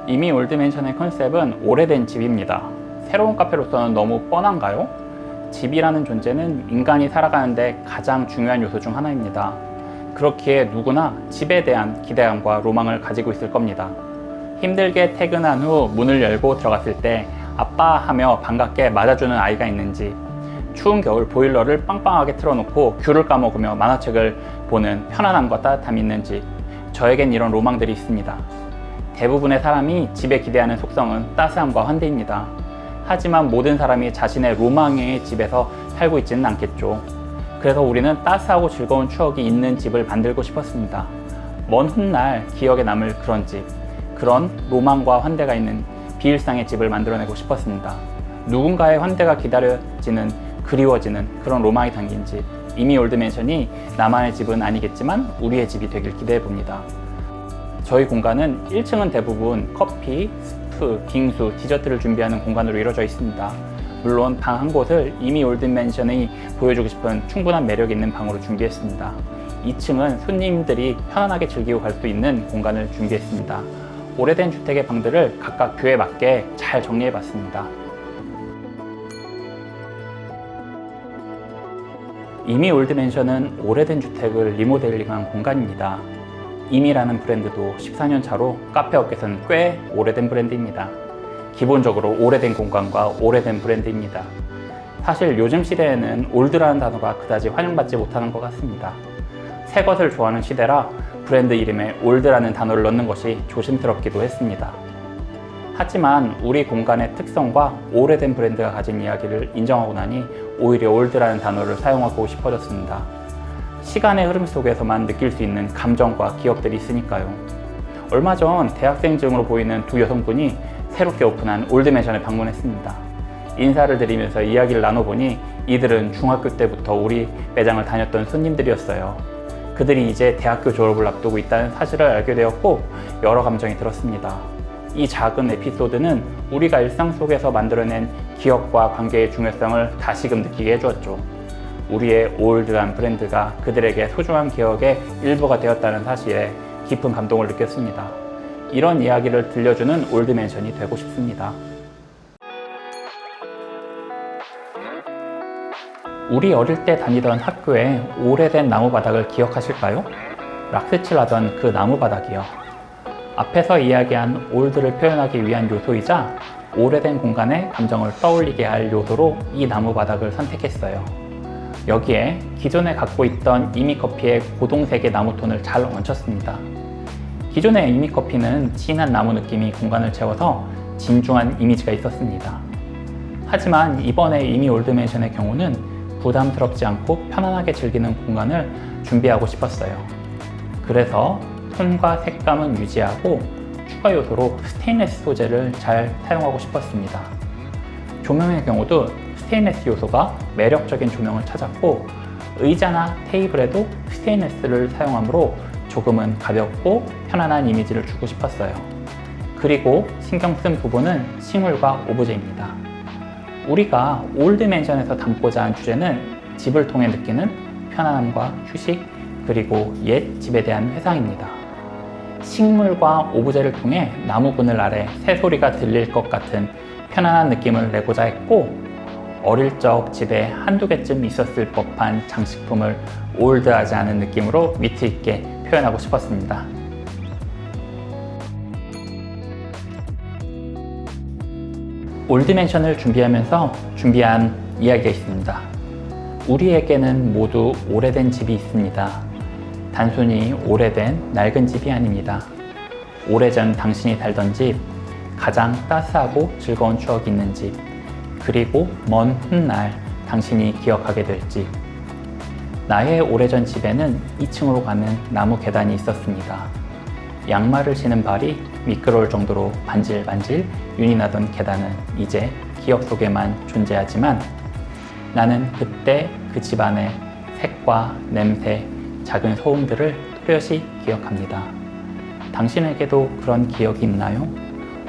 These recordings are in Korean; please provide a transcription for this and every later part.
이미 올드맨션의 컨셉은 오래된 집입니다. 새로운 카페로서는 너무 뻔한가요? 집이라는 존재는 인간이 살아가는데 가장 중요한 요소 중 하나입니다. 그렇기에 누구나 집에 대한 기대감과 로망을 가지고 있을 겁니다. 힘들게 퇴근한 후 문을 열고 들어갔을 때 아빠 하며 반갑게 맞아주는 아이가 있는지, 추운 겨울 보일러를 빵빵하게 틀어놓고 귤을 까먹으며 만화책을 보는 편안함과 따뜻함이 있는지, 저에겐 이런 로망들이 있습니다. 대부분의 사람이 집에 기대하는 속성은 따스함과 환대입니다. 하지만 모든 사람이 자신의 로망의 집에서 살고 있지는 않겠죠. 그래서 우리는 따스하고 즐거운 추억이 있는 집을 만들고 싶었습니다. 먼 훗날 기억에 남을 그런 집, 그런 로망과 환대가 있는 비일상의 집을 만들어내고 싶었습니다. 누군가의 환대가 기다려지는, 그리워지는 그런 로망이 담긴 집. 이미 올드맨션이 나만의 집은 아니겠지만 우리의 집이 되길 기대해봅니다. 저희 공간은 1층은 대부분 커피, 스프, 빙수, 디저트를 준비하는 공간으로 이루어져 있습니다. 물론 방 한 곳을 이미 올드맨션이 보여주고 싶은 충분한 매력 있는 방으로 준비했습니다. 2층은 손님들이 편안하게 즐기고 갈 수 있는 공간을 준비했습니다. 오래된 주택의 방들을 각각 뷰에 맞게 잘 정리해봤습니다. 이미 올드맨션은 오래된 주택을 리모델링한 공간입니다. 이미라는 브랜드도 14년 차로 카페 업계에서는 꽤 오래된 브랜드입니다. 기본적으로 오래된 공간과 오래된 브랜드입니다. 사실 요즘 시대에는 올드라는 단어가 그다지 환영받지 못하는 것 같습니다. 새 것을 좋아하는 시대라 브랜드 이름에 올드라는 단어를 넣는 것이 조심스럽기도 했습니다. 하지만 우리 공간의 특성과 오래된 브랜드가 가진 이야기를 인정하고 나니 오히려 올드라는 단어를 사용하고 싶어졌습니다. 시간의 흐름 속에서만 느낄 수 있는 감정과 기억들이 있으니까요. 얼마 전 대학생증으로 보이는 두 여성분이 새롭게 오픈한 올드맨션에 방문했습니다. 인사를 드리면서 이야기를 나눠보니 이들은 중학교 때부터 우리 매장을 다녔던 손님들이었어요. 그들이 이제 대학교 졸업을 앞두고 있다는 사실을 알게 되었고 여러 감정이 들었습니다. 이 작은 에피소드는 우리가 일상 속에서 만들어낸 기억과 관계의 중요성을 다시금 느끼게 해주었죠. 우리의 올드한 브랜드가 그들에게 소중한 기억의 일부가 되었다는 사실에 깊은 감동을 느꼈습니다. 이런 이야기를 들려주는 올드맨션이 되고 싶습니다. 우리 어릴 때 다니던 학교의 오래된 나무 바닥을 기억하실까요? 락스칠 하던 그 나무 바닥이요. 앞에서 이야기한 올드를 표현하기 위한 요소이자 오래된 공간의 감정을 떠올리게 할 요소로 이 나무 바닥을 선택했어요. 여기에 기존에 갖고 있던 이미커피의 고동색의 나무톤을 잘 얹혔습니다. 기존의 이미커피는 진한 나무 느낌이 공간을 채워서 진중한 이미지가 있었습니다. 하지만 이번에 이미 올드맨션의 경우는 부담스럽지 않고 편안하게 즐기는 공간을 준비하고 싶었어요. 그래서 톤과 색감은 유지하고 추가 요소로 스테인리스 소재를 잘 사용하고 싶었습니다. 조명의 경우도 스테인리스 요소가 매력적인 조명을 찾았고 의자나 테이블에도 스테인리스를 사용하므로 조금은 가볍고 편안한 이미지를 주고 싶었어요. 그리고 신경 쓴 부분은 식물과 오브제입니다. 우리가 올드맨션에서 담고자 한 주제는 집을 통해 느끼는 편안함과 휴식, 그리고 옛 집에 대한 회상입니다. 식물과 오브제를 통해 나무 그늘 아래 새소리가 들릴 것 같은 편안한 느낌을 내고자 했고, 어릴 적 집에 한두 개쯤 있었을 법한 장식품을 올드하지 않은 느낌으로 위트 있게 표현하고 싶었습니다. 올드맨션을 준비하면서 준비한 이야기가 있습니다. 우리에게는 모두 오래된 집이 있습니다. 단순히 오래된 낡은 집이 아닙니다. 오래전 당신이 살던 집, 가장 따스하고 즐거운 추억이 있는 집, 그리고 먼 훗날 당신이 기억하게 될 집. 나의 오래전 집에는 2층으로 가는 나무 계단이 있었습니다. 양말을 신은 발이 미끄러울 정도로 반질반질 윤이 나던 계단은 이제 기억 속에만 존재하지만 나는 그때 그 집안의 색과 냄새, 작은 소음들을 또렷이 기억합니다. 당신에게도 그런 기억이 있나요?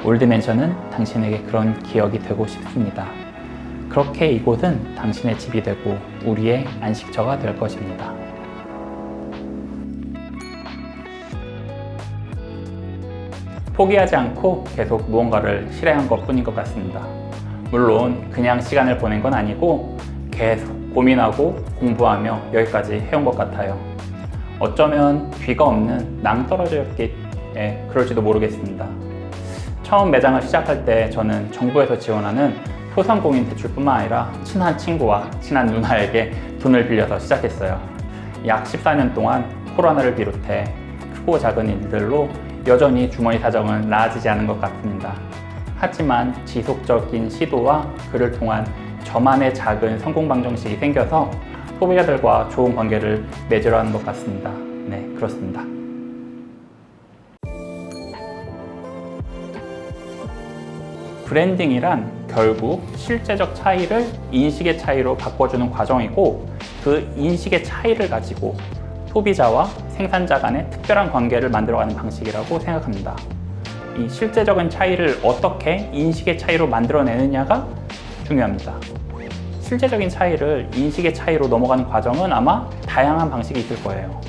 올드맨션은 당신에게 그런 기억이 되고 싶습니다. 그렇게 이곳은 당신의 집이 되고 우리의 안식처가 될 것입니다. 포기하지 않고 계속 무언가를 실행한 것 뿐인 것 같습니다. 물론 그냥 시간을 보낸 건 아니고 계속 고민하고 공부하며 여기까지 해온 것 같아요. 어쩌면 뒤가 없는 낭떠러지였기에 그럴지도 모르겠습니다. 처음 매장을 시작할 때 저는 정부에서 지원하는 소상공인 대출뿐만 아니라 친한 친구와 친한 누나에게 돈을 빌려서 시작했어요. 약 14년 동안 코로나를 비롯해 크고 작은 일들로 여전히 주머니 사정은 나아지지 않은 것 같습니다. 하지만 지속적인 시도와 그를 통한 저만의 작은 성공 방정식이 생겨서 소비자들과 좋은 관계를 맺으려 하는 것 같습니다. 네, 그렇습니다. 브랜딩이란 결국 실제적 차이를 인식의 차이로 바꿔주는 과정이고, 그 인식의 차이를 가지고 소비자와 생산자 간의 특별한 관계를 만들어가는 방식이라고 생각합니다. 이 실제적인 차이를 어떻게 인식의 차이로 만들어내느냐가 중요합니다. 실제적인 차이를 인식의 차이로 넘어가는 과정은 아마 다양한 방식이 있을 거예요.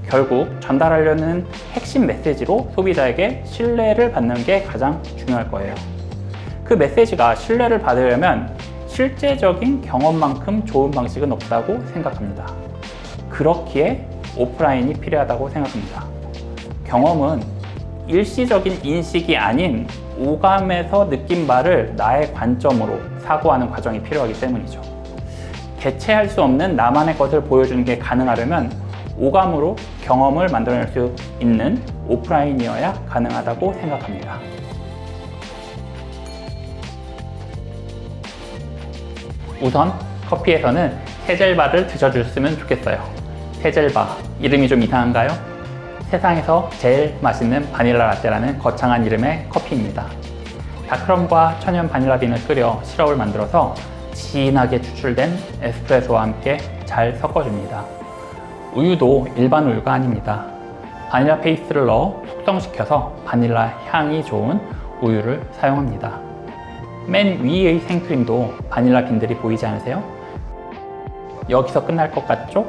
결국 전달하려는 핵심 메시지로 소비자에게 신뢰를 받는 게 가장 중요할 거예요. 그 메시지가 신뢰를 받으려면 실제적인 경험만큼 좋은 방식은 없다고 생각합니다. 그렇기에 오프라인이 필요하다고 생각합니다. 경험은 일시적인 인식이 아닌 오감에서 느낀 바를 나의 관점으로 사고하는 과정이 필요하기 때문이죠. 대체할 수 없는 나만의 것을 보여주는 게 가능하려면 오감으로 경험을 만들어낼 수 있는 오프라인이어야 가능하다고 생각합니다. 우선 커피에서는 세젤바를 드셔주셨으면 좋겠어요. 세젤바, 이름이 좀 이상한가요? 세상에서 제일 맛있는 바닐라 라떼라는 거창한 이름의 커피입니다. 다크럼과 천연 바닐라 빈을 끓여 시럽을 만들어서 진하게 추출된 에스프레소와 함께 잘 섞어줍니다. 우유도 일반 우유가 아닙니다. 바닐라 페이스트를 넣어 숙성시켜서 바닐라 향이 좋은 우유를 사용합니다. 맨 위의 생크림도 바닐라 빈들이 보이지 않으세요? 여기서 끝날 것 같죠?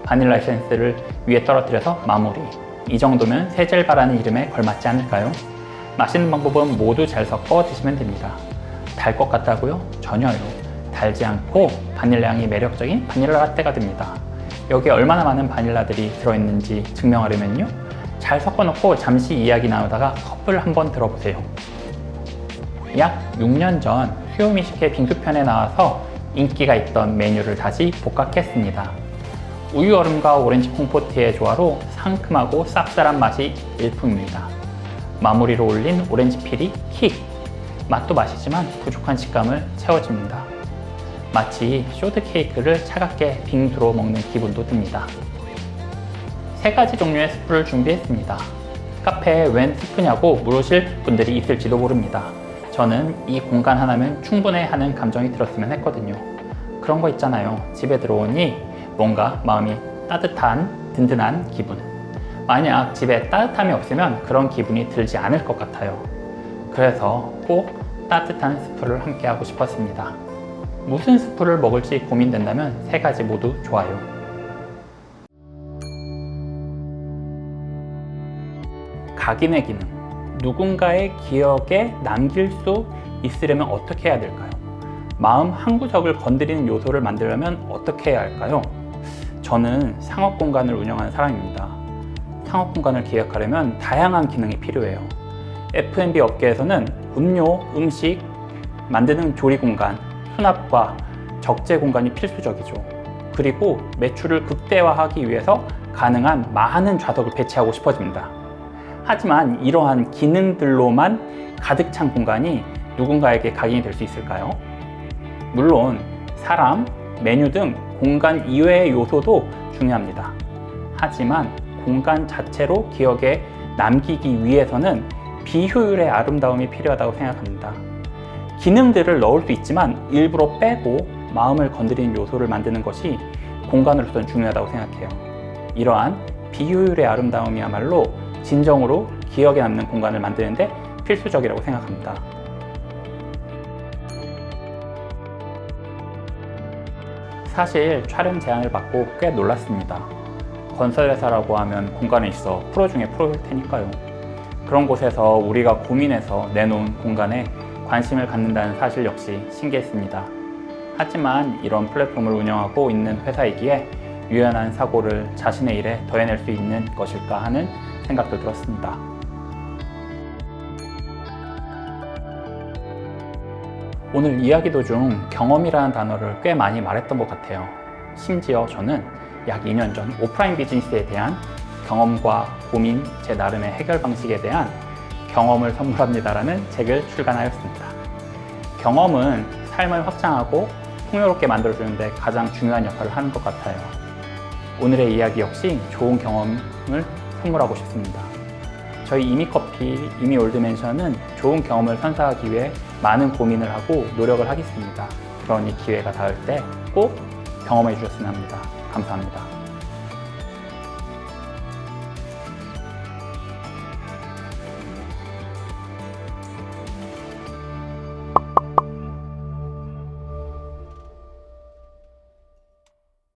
바닐라 에센스를 위에 떨어뜨려서 마무리. 이 정도면 세젤바라는 이름에 걸맞지 않을까요? 맛있는 방법은 모두 잘 섞어 드시면 됩니다. 달 것 같다고요? 전혀요. 달지 않고 바닐라 향이 매력적인 바닐라 라떼가 됩니다. 여기에 얼마나 많은 바닐라들이 들어있는지 증명하려면요, 잘 섞어놓고 잠시 이야기 나누다가 컵을 한번 들어보세요. 약 6년 전 수요미식회 빙수편에 나와서 인기가 있던 메뉴를 다시 복각했습니다. 우유 얼음과 오렌지 콩포트의 조화로 상큼하고 쌉쌀한 맛이 일품입니다. 마무리로 올린 오렌지 필이 킥! 맛도 맛이지만 부족한 식감을 채워줍니다. 마치 쇼트케이크를 차갑게 빙수로 먹는 기분도 듭니다. 3가지 종류의 스프를 준비했습니다. 카페에 웬 스프냐고 물으실 분들이 있을지도 모릅니다. 저는 이 공간 하나면 충분해 하는 감정이 들었으면 했거든요. 그런 거 있잖아요. 집에 들어오니 뭔가 마음이 따뜻한, 든든한 기분. 만약 집에 따뜻함이 없으면 그런 기분이 들지 않을 것 같아요. 그래서 꼭 따뜻한 스프를 함께 하고 싶었습니다. 무슨 스프를 먹을지 고민된다면 3가지 모두 좋아요. 각인의 기능. 누군가의 기억에 남길 수 있으려면 어떻게 해야 될까요? 마음 한구석을 건드리는 요소를 만들려면 어떻게 해야 할까요? 저는 상업 공간을 운영하는 사람입니다. 상업 공간을 기획하려면 다양한 기능이 필요해요. F&B 업계에서는 음료, 음식, 만드는 조리 공간, 수납과 적재 공간이 필수적이죠. 그리고 매출을 극대화하기 위해서 가능한 많은 좌석을 배치하고 싶어집니다. 하지만 이러한 기능들로만 가득 찬 공간이 누군가에게 각인이 될 수 있을까요? 물론 사람, 메뉴 등 공간 이외의 요소도 중요합니다. 하지만 공간 자체로 기억에 남기기 위해서는 비효율의 아름다움이 필요하다고 생각합니다. 기능들을 넣을 수 있지만 일부러 빼고 마음을 건드리는 요소를 만드는 것이 공간으로서는 중요하다고 생각해요. 이러한 비효율의 아름다움이야말로 진정으로 기억에 남는 공간을 만드는데 필수적이라고 생각합니다. 사실 촬영 제안을 받고 꽤 놀랐습니다. 건설회사라고 하면 공간에 있어 프로 중에 프로일 테니까요. 그런 곳에서 우리가 고민해서 내놓은 공간에 관심을 갖는다는 사실 역시 신기했습니다. 하지만 이런 플랫폼을 운영하고 있는 회사이기에 유연한 사고를 자신의 일에 더해낼 수 있는 것일까 하는 생각도 들었습니다. 오늘 이야기 도중 경험이라는 단어를 꽤 많이 말했던 것 같아요. 심지어 저는 약 2년 전 오프라인 비즈니스에 대한 경험과 고민, 제 나름의 해결 방식에 대한 경험을 선물합니다라는 책을 출간하였습니다. 경험은 삶을 확장하고 풍요롭게 만들어주는데 가장 중요한 역할을 하는 것 같아요. 오늘의 이야기 역시 좋은 경험을 선물하고 싶습니다. 저희 이미커피, 이미올드맨션은 좋은 경험을 선사하기 위해 많은 고민을 하고 노력을 하겠습니다. 그러니 기회가 닿을 때 꼭 경험해 주셨으면 합니다. 감사합니다.